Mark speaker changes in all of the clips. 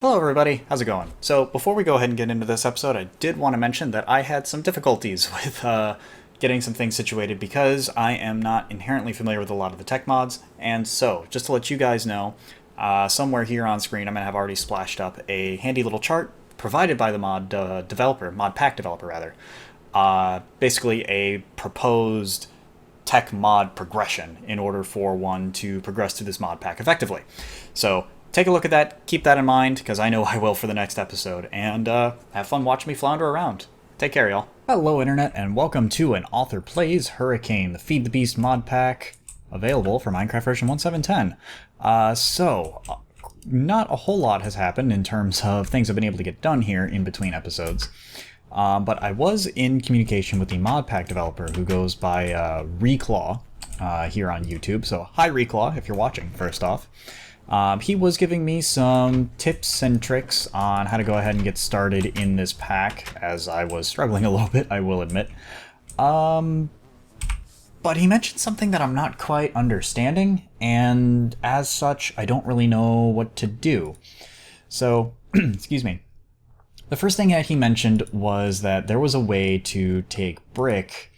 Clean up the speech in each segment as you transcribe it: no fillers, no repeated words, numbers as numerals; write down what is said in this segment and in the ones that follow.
Speaker 1: Hello everybody, how's it going? So before we go ahead and get into this episode, I did want to mention that I had some difficulties with getting some things situated because I am not inherently familiar with a lot of the tech mods, and so, just to let you guys know, somewhere here on screen I'm going to have already splashed up a handy little chart provided by the Modpack developer rather. Basically a proposed tech mod progression in order for one to progress through this mod pack effectively. So take a look at that, keep that in mind, because I know I will for the next episode, and have fun watching me flounder around. Take care, y'all. Hello, Internet, and welcome to AnAuthorPlays Hurricane, the Feed the Beast mod pack, available for Minecraft version 1.7.10. Not a whole lot has happened in terms of things I've been able to get done here in between episodes. But I was in communication with the Modpack developer who goes by Reichel here on YouTube. So hi Reichel, if you're watching, first off. He was giving me some tips and tricks on how to go ahead and get started in this pack, as I was struggling a little bit, I will admit. But he mentioned something that I'm not quite understanding, and as such, I don't really know what to do. So, excuse me. The first thing that he mentioned was that there was a way to take brick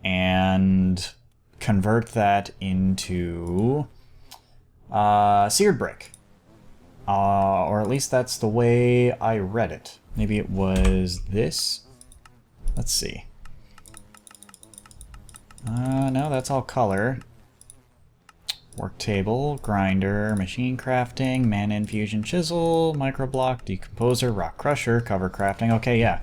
Speaker 1: and convert that into seared brick. Or at least that's the way I read it. Maybe it was this? Let's see. No, that's all color. Work table, grinder, machine crafting, mana infusion chisel, microblock, decomposer, rock crusher, cover crafting. Okay, yeah.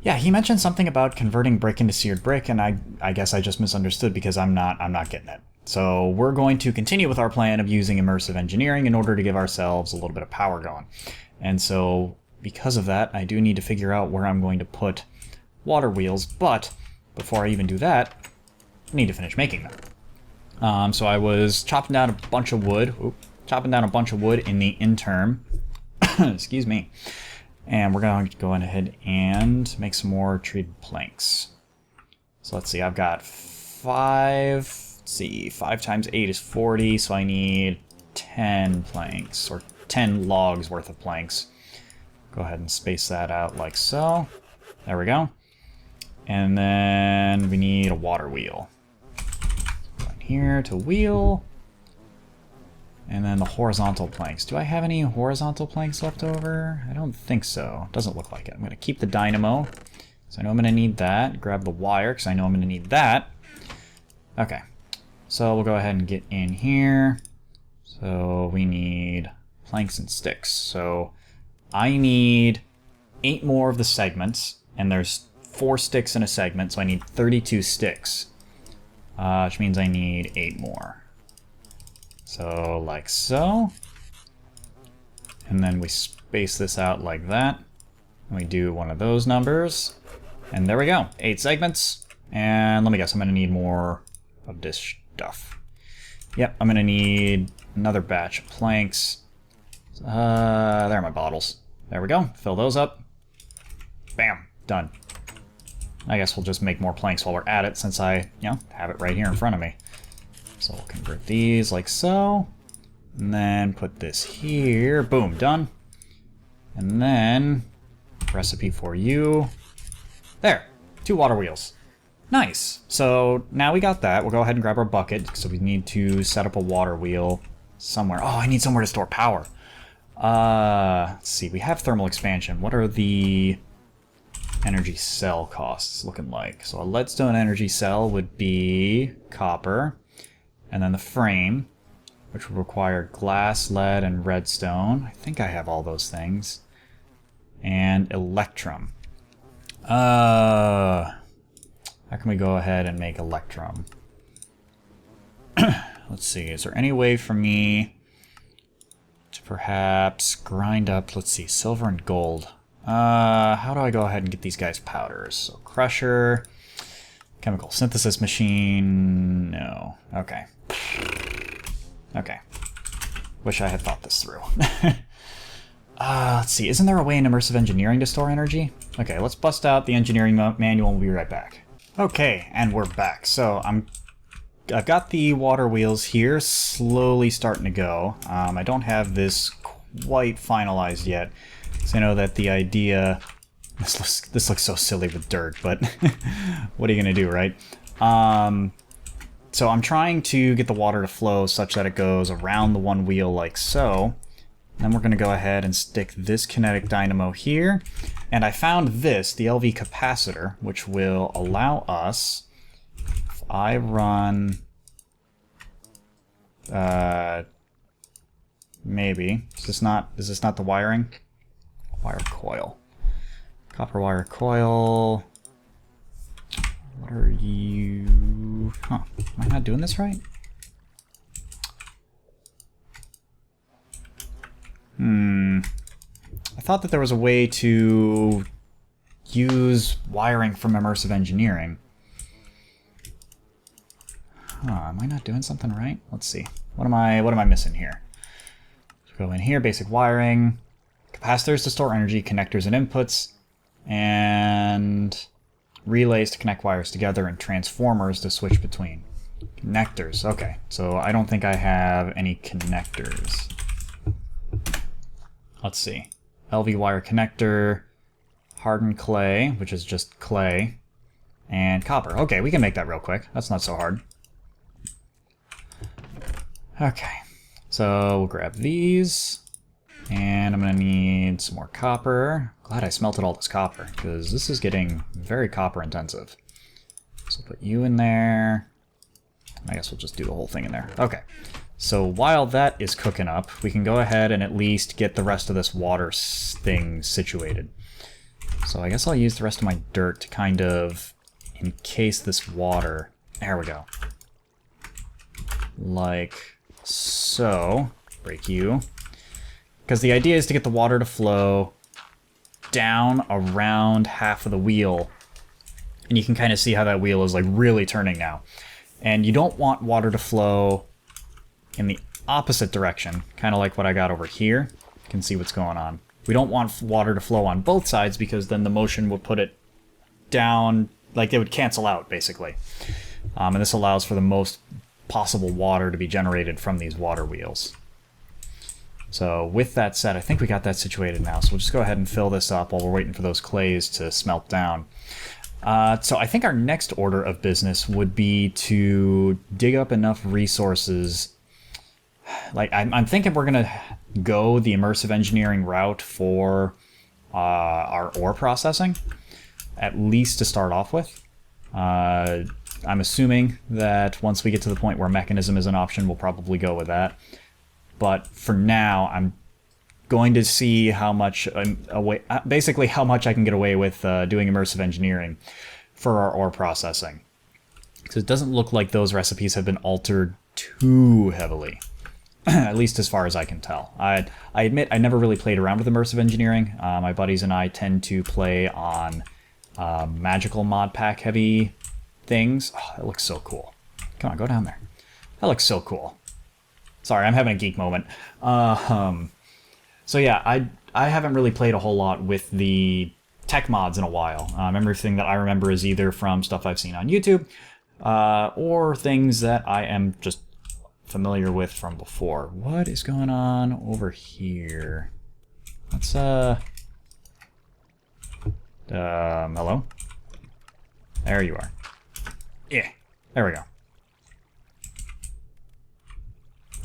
Speaker 1: Yeah, he mentioned something about converting brick into seared brick, and I guess I just misunderstood because I'm not getting it. So we're going to continue with our plan of using immersive engineering in order to give ourselves a little bit of power going. And so because of that, I do need to figure out where I'm going to put water wheels, but before I even do that, I need to finish making them. So I was chopping down a bunch of wood. In the interim. Excuse me. And we're going to go ahead and make some more treated planks. So let's see, I've got 5. Let's see, 5 times 8 is 40, so I need 10 planks, or 10 logs worth of planks. Go ahead and space that out like so. There we go. And then we need a water wheel. Here to wheel, and then the horizontal planks. Do I have any horizontal planks left over? I don't think so. Doesn't look like it. I'm going to keep the dynamo, so I know I'm going to need that. Grab the wire, because I know I'm going to need that. Okay, so we'll go ahead and get in here. So we need planks and sticks. So I need 8 more of the segments, and there's 4 sticks in a segment, so I need 32 sticks. Which means I need 8 more. So, like so. And then we space this out like that. And we do one of those numbers. And there we go. 8 segments. And let me guess, I'm going to need more of this stuff. Yep, I'm going to need another batch of planks. There are my bottles. There we go. Fill those up. Bam. Done. I guess we'll just make more planks while we're at it, since I, have it right here in front of me. So we'll convert these like so. And then put this here. Boom, done. And then, recipe for you. There, 2 water wheels. Nice. So now we got that. We'll go ahead and grab our bucket, so we need to set up a water wheel somewhere. Oh, I need somewhere to store power. Let's see, we have thermal expansion. What are the energy cell costs looking like? So a leadstone energy cell would be copper, and then the frame, which would require glass, lead, and redstone. I think I have all those things. And electrum. How can we go ahead and make electrum? Let's see, is there any way for me to perhaps grind up, let's see, silver and gold? How do I go ahead and get these guys powders? So crusher, chemical synthesis machine, no. Okay. Okay. Wish I had thought this through. Let's see, isn't there a way in immersive engineering to store energy? Okay, let's bust out the engineering manual and we'll be right back. Okay, and we're back. So I've got the water wheels here, slowly starting to go. I don't have this quite finalized yet. So I know that the idea... This looks so silly with dirt, but what are you going to do, right? So I'm trying to get the water to flow such that it goes around the one wheel like so. Then we're going to go ahead and stick this kinetic dynamo here. And I found this, the LV capacitor, which will allow us, if I run, maybe, is this not the wiring? Wire coil. Copper wire coil. What are you? Huh, am I not doing this right? I thought that there was a way to use wiring from immersive engineering. Huh, am I not doing something right? Let's see. What am I missing here? Go in here, basic wiring, capacitors to store energy, connectors and inputs, and relays to connect wires together, and transformers to switch between. Connectors, okay. So I don't think I have any connectors. Let's see. LV wire connector, hardened clay, which is just clay, and copper. Okay, we can make that real quick. That's not so hard. Okay, so we'll grab these, and I'm gonna need some more copper. Glad I smelted all this copper, because this is getting very copper intensive. So put you in there. I guess we'll just do the whole thing in there. Okay. So while that is cooking up, we can go ahead and at least get the rest of this water thing situated. So I guess I'll use the rest of my dirt to kind of encase this water. There we go. Like so. Break you. Because the idea is to get the water to flow down around half of the wheel. And you can kind of see how that wheel is like really turning now. And you don't want water to flow in the opposite direction, kind of like what I got over here. You can see what's going on. We don't want water to flow on both sides because then the motion would put it down, like they would cancel out, basically. And this allows for the most possible water to be generated from these water wheels. So with that said, I think we got that situated now. So we'll just go ahead and fill this up while we're waiting for those clays to smelt down. So I think our next order of business would be to dig up enough resources. Like, I'm thinking we're going to go the immersive engineering route for our ore processing, at least to start off with. I'm assuming that once we get to the point where mechanism is an option, we'll probably go with that. But for now, I'm going to see how much, basically how much I can get away with doing immersive engineering for our ore processing. Because it doesn't look like those recipes have been altered too heavily. At least as far as I can tell. I admit I never really played around with immersive engineering. My buddies and I tend to play on magical Modpack heavy things. Oh, that looks so cool. Come on, go down there. That looks so cool. Sorry, I'm having a geek moment. So yeah, I haven't really played a whole lot with the tech mods in a while. Everything that I remember is either from stuff I've seen on YouTube or things that I am just familiar with from before. What is going on over here? Let's hello? There you are. Yeah, there we go.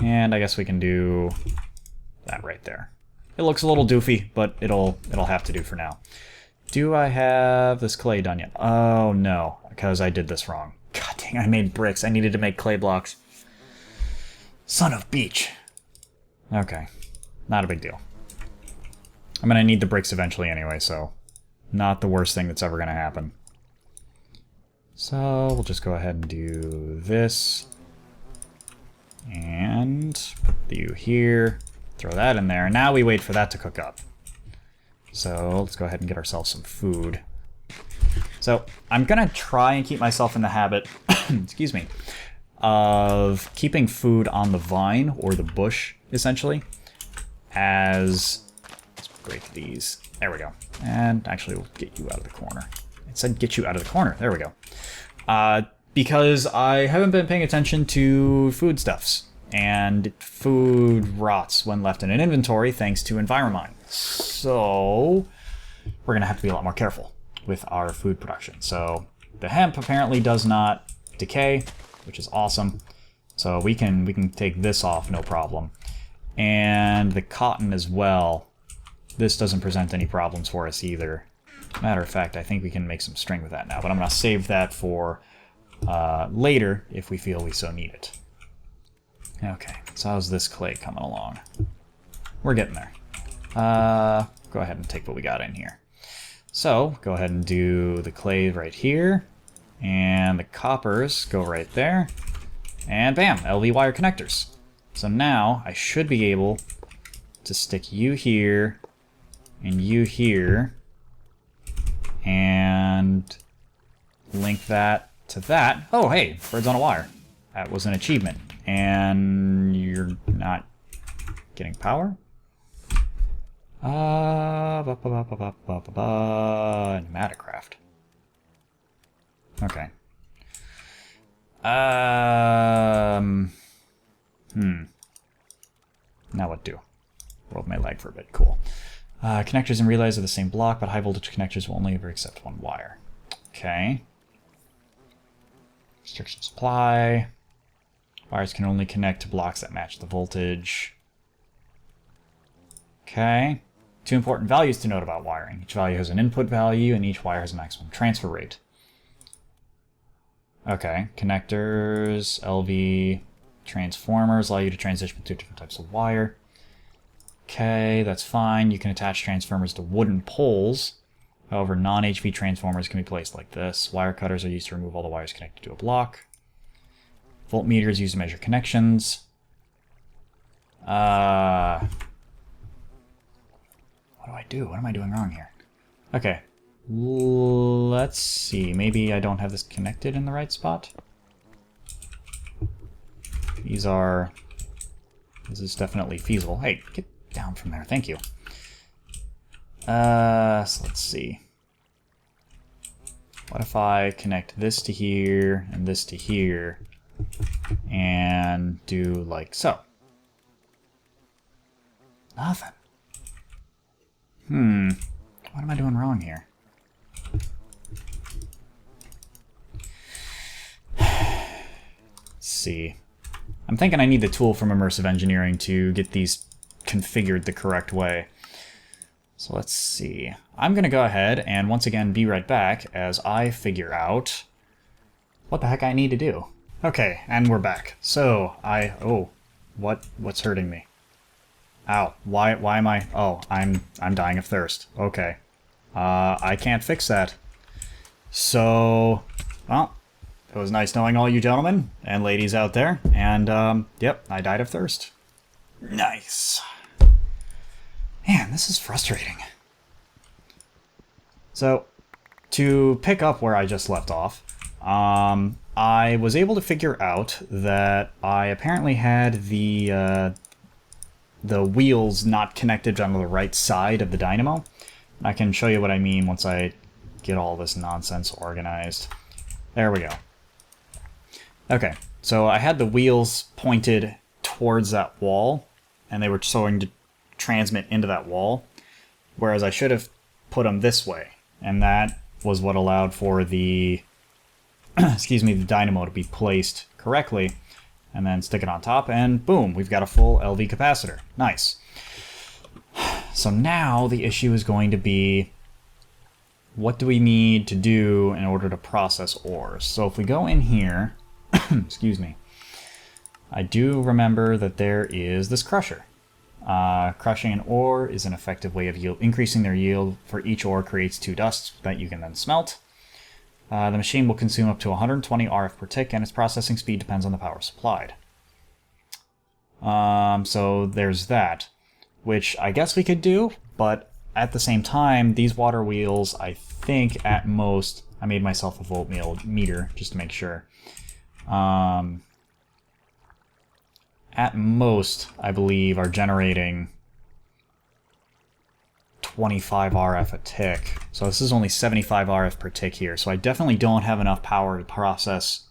Speaker 1: And I guess we can do that right there. It looks a little doofy, but it'll have to do for now. Do I have this clay done yet? Oh no, because I did this wrong. God dang, I made bricks. I needed to make clay blocks. Son of beach. Okay, not a big deal. I'm gonna need the bricks eventually anyway, so not the worst thing that's ever gonna happen. So we'll just go ahead and do this. And put you here. Throw that in there. Now we wait for that to cook up. So let's go ahead and get ourselves some food. So I'm gonna try and keep myself in the habit, excuse me, of keeping food on the vine or the bush, essentially, as, let's break these. There we go. And actually we'll get you out of the corner. It said get you out of the corner. There we go. Because I haven't been paying attention to foodstuffs and food rots when left in an inventory thanks to EnviroMine. So we're going to have to be a lot more careful with our food production. So the hemp apparently does not decay, which is awesome. So we can take this off, no problem. And the cotton as well. This doesn't present any problems for us either. Matter of fact, I think we can make some string with that now, but I'm going to save that for later if we feel we so need it. Okay, so how's this clay coming along? We're getting there. Go ahead and take what we got in here. So, go ahead and do the clay right here, and the coppers go right there, and bam, LV wire connectors. So now I should be able to stick you here, and you here, and link that to that. Oh, hey, birds on a wire. That was an achievement. And you're not getting power? Pneumaticraft. Okay. Now what do? World may lag for a bit. Cool. Connectors and relays are the same block, but high voltage connectors will only ever accept one wire. Okay. Restriction supply. Wires can only connect to blocks that match the voltage. Okay. 2 important values to note about wiring. Each value has an input value, and each wire has a maximum transfer rate. Okay. Connectors, LV, transformers allow you to transition between different types of wire. Okay, that's fine. You can attach transformers to wooden poles. However, non-HV transformers can be placed like this. Wire cutters are used to remove all the wires connected to a block. Voltmeters used to measure connections. What do I do? What am I doing wrong here? Okay, let's see. Maybe I don't have this connected in the right spot. This is definitely feasible. Hey, get down from there. Thank you. So let's see. What if I connect this to here and this to here and do like so? Nothing. What am I doing wrong here? Let's see. I'm thinking I need the tool from Immersive Engineering to get these configured the correct way. So let's see. I'm going to go ahead and once again be right back as I figure out what the heck I need to do. Okay, and we're back. So what's hurting me? Ow, why am I? Oh, I'm dying of thirst. Okay. I can't fix that. So, well, it was nice knowing all you gentlemen and ladies out there, and yep, I died of thirst. Nice. Man, this is frustrating. So, to pick up where I just left off, I was able to figure out that I apparently had the wheels not connected on the right side of the dynamo. I can show you what I mean once I get all this nonsense organized. There we go. Okay, so I had the wheels pointed towards that wall, and they were going to transmit into that wall, whereas I should have put them this way, and that was what allowed for the the dynamo to be placed correctly, and then stick it on top, and boom, we've got a full LV capacitor. Nice. So now the issue is going to be, what do we need to do in order to process ores? So if we go in here, excuse me, I do remember that there is this crusher. Crushing an ore is an effective way of increasing their yield. For each ore creates 2 dusts that you can then smelt. The machine will consume up to 120 RF per tick, and its processing speed depends on the power supplied. So there's that, which I guess we could do, but at the same time, these water wheels, I think at most, I made myself a voltmeter just to make sure. At most, I believe, are generating 25 RF a tick. So this is only 75 RF per tick here. So I definitely don't have enough power to process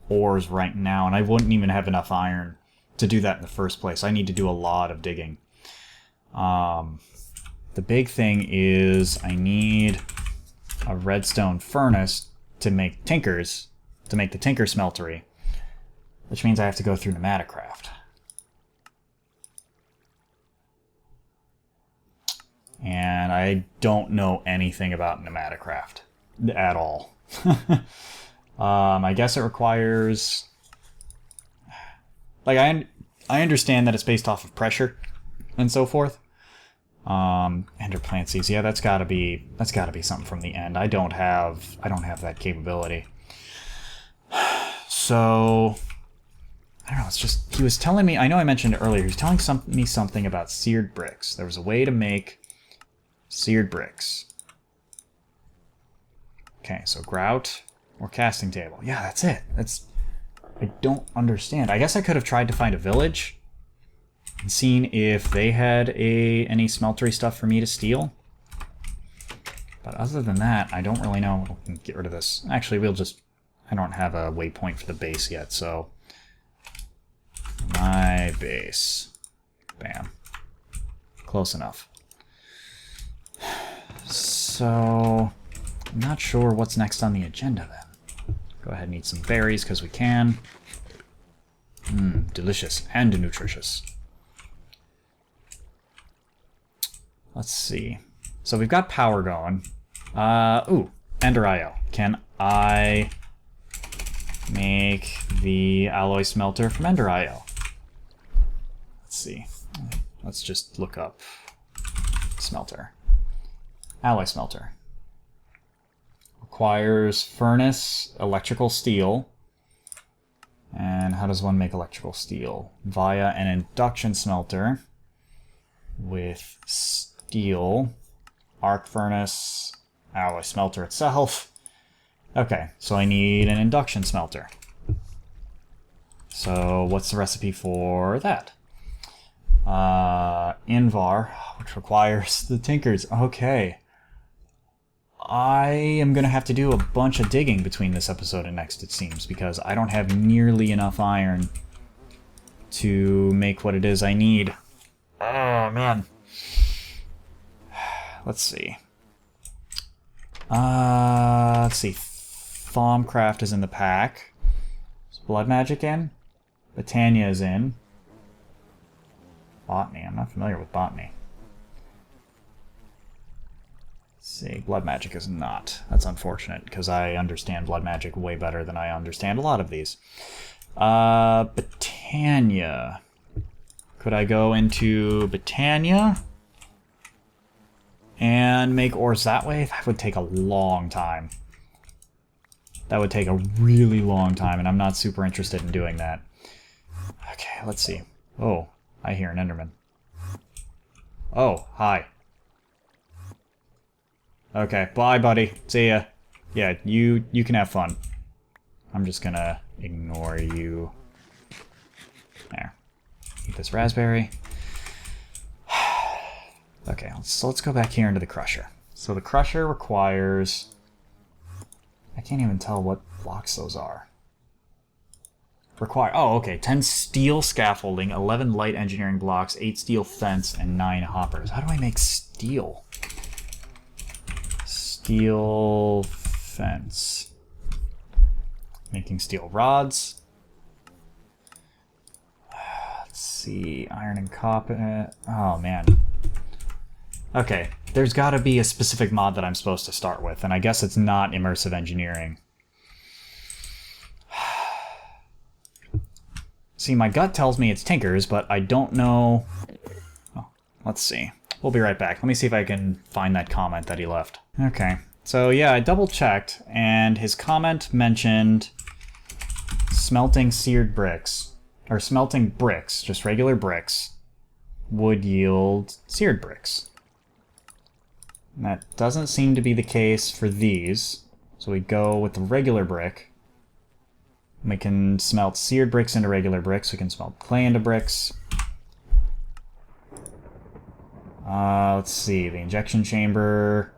Speaker 1: ores right now, and I wouldn't even have enough iron to do that in the first place. I need to do a lot of digging. The big thing is I need a redstone furnace to make tinkers, to make the tinker smeltery, which means I have to go through Pneumaticraft. And I don't know anything about Pneumaticraft at all. I guess it requires... Like, I understand that it's based off of pressure and so forth. Ender plant seeds, yeah, that's gotta be something from the end. I don't have that capability. So I don't know, it's just, he was telling me, I know I mentioned it earlier, he was telling me something about seared bricks. There was a way to make seared bricks. Okay, so grout or casting table. Yeah, that's it. I don't understand. I guess I could have tried to find a village and seen if they had any smeltery stuff for me to steal. But other than that, I don't really know. We'll get rid of this. Actually, I don't have a waypoint for the base yet, so my base. Bam. Close enough. So I'm not sure what's next on the agenda then. Go ahead and eat some berries because we can. Delicious and nutritious. Let's see. So we've got power going. Ooh, Ender IO. Can I make the alloy smelter from Ender IO? Let's see. Let's just look up smelter. Alloy smelter. Requires furnace, electrical steel. And how does one make electrical steel? Via an induction smelter with steel, arc furnace, alloy smelter itself. Okay, so I need an induction smelter. So what's the recipe for that? Invar, which requires the tinkers. Okay. I am going to have to do a bunch of digging between this episode and next, it seems, because I don't have nearly enough iron to make what it is I need. Oh, man. Let's see. Thaumcraft is in the pack. Is Blood Magic in? Botania is in. Botany. I'm not familiar with botany. See, Blood Magic is not. That's unfortunate, because I understand Blood Magic way better than I understand a lot of these. Botania. Could I go into Botania and make ores that way? That would take a long time. That would take a really long time, and I'm not super interested in doing that. Okay, let's see. Oh, I hear an Enderman. Oh, hi. Okay, bye, buddy. See ya. Yeah, you can have fun. I'm just gonna ignore you. There. Eat this raspberry. Okay, so let's go back here into the crusher. So the crusher requires... I can't even tell what blocks those are. Oh, okay. 10 steel scaffolding, 11 light engineering blocks, 8 steel fence, and 9 hoppers. How do I make steel? Steel fence. Making steel rods. Let's see. Iron and copper. Oh, man. Okay. There's got to be a specific mod that I'm supposed to start with, and I guess it's not immersive engineering. See, my gut tells me it's Tinkers, but I don't know... Oh, let's see. We'll be right back. Let me see if I can find that comment that he left. Okay. So, yeah, I double-checked, and his comment mentioned smelting seared bricks, or smelting bricks, just regular bricks, would yield seared bricks. And that doesn't seem to be the case for these. So we go with the regular brick. We can smelt seared bricks into regular bricks. We can smelt clay into bricks. Let's see. The injection chamber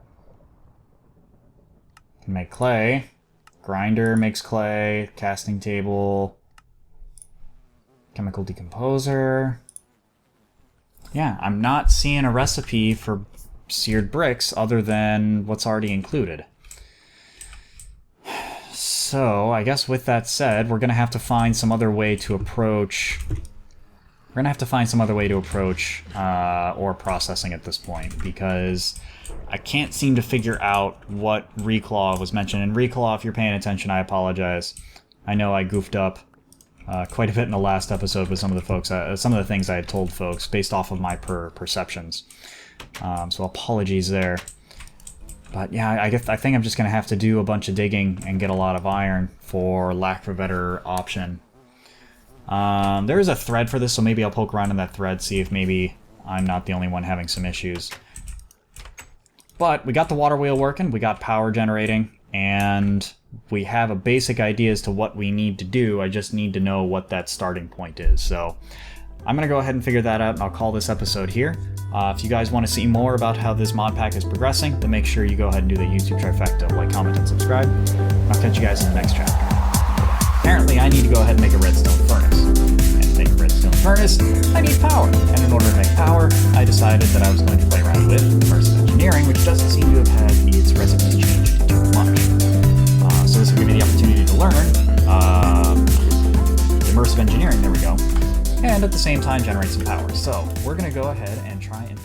Speaker 1: can make clay. Grinder makes clay. Casting table Chemical decomposer. Yeah, I'm not seeing a recipe for seared bricks other than what's already included. So, I guess with that said, we're going to have to find some other way to approach... We're going to have to find some other way to approach ore processing at this point, because I can't seem to figure out what Reclaw was mentioned. And Reclaw, if you're paying attention, I apologize. I know I goofed up quite a bit in the last episode with some of the folks, some of the things I had told folks based off of my perceptions. So apologies there. But yeah, I think I'm just going to have to do a bunch of digging and get a lot of iron, for lack of a better option. There is a thread for this, so maybe I'll poke around in that thread, see if maybe I'm not the only one having some issues. But we got the water wheel working, we got power generating, and we have a basic idea as to what we need to do. I just need to know what that starting point is. So I'm going to go ahead and figure that out, and I'll call this episode here. If you guys want to see more about how this mod pack is progressing, then make sure you go ahead and do the YouTube trifecta, like, comment, and subscribe. I'll catch you guys in the next chapter. Apparently, I need to go ahead and make a redstone furnace. And to make a redstone furnace, I need power. And in order to make power, I decided that I was going to play around with Immersive Engineering, which doesn't seem to have had its recipes changed too much. So this will give me the opportunity to learn Immersive Engineering, there we go, and at the same time generate some power. So we're going to go ahead and try and